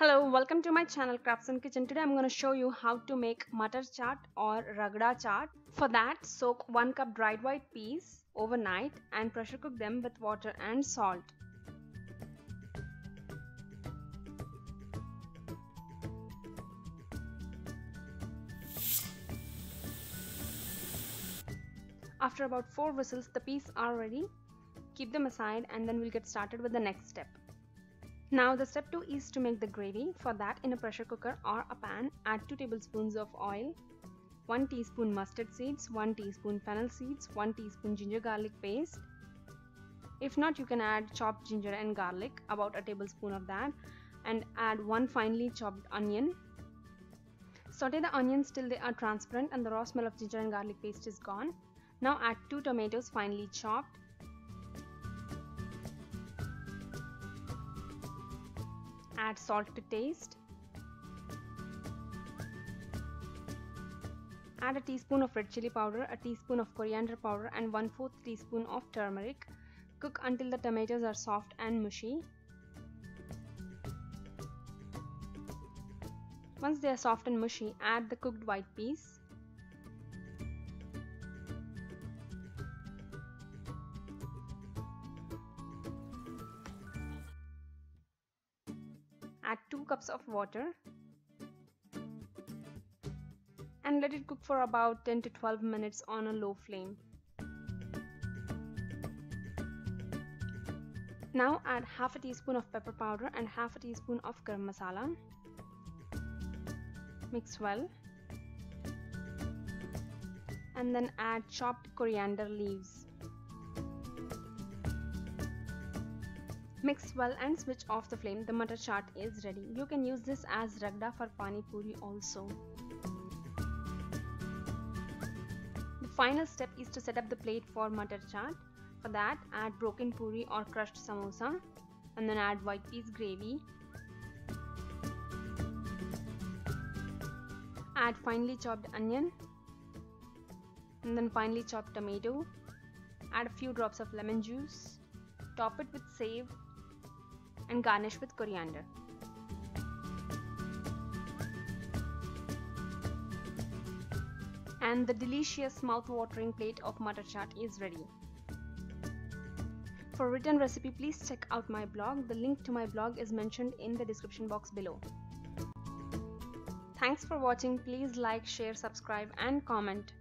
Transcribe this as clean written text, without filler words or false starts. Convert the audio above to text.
Hello, welcome to my channel Crafts and Kitchen. Today I'm going to show you how to make Matar Chaat or Ragda Chaat. For that, soak 1 cup dried white peas overnight and pressure cook them with water and salt. After about 4 whistles, the peas are ready. Keep them aside and then we'll get started with the next step. Now the step 2 is to make the gravy. For that, in a pressure cooker or a pan, add 2 tablespoons of oil, 1 teaspoon mustard seeds, 1 teaspoon fennel seeds, 1 teaspoon ginger garlic paste. If not, you can add chopped ginger and garlic, about a tablespoon of that, and add 1 finely chopped onion. Saute the onions till they are transparent and the raw smell of ginger and garlic paste is gone. Now add 2 tomatoes finely chopped. Add salt to taste. Add a teaspoon of red chili powder, a teaspoon of coriander powder and 1/4 teaspoon of turmeric. Cook until the tomatoes are soft and mushy. Once they are soft and mushy, add the cooked white peas. Add 2 cups of water and let it cook for about 10 to 12 minutes on a low flame. Now add half a teaspoon of pepper powder and half a teaspoon of garam masala. Mix well and then add chopped coriander leaves. Mix well and switch off the flame. The Matar Chaat is ready. You can use this as Ragda for Pani Puri also. The final step is to set up the plate for Matar Chaat. For that, add broken puri or crushed samosa and then add white peas gravy. Add finely chopped onion and then finely chopped tomato. Add a few drops of lemon juice. Top it with save and garnish with coriander. And the delicious mouth-watering plate of Matar Chaat is ready. For written recipe, please check out my blog. The link to my blog is mentioned in the description box below. Thanks for watching. Please like, share, subscribe and comment.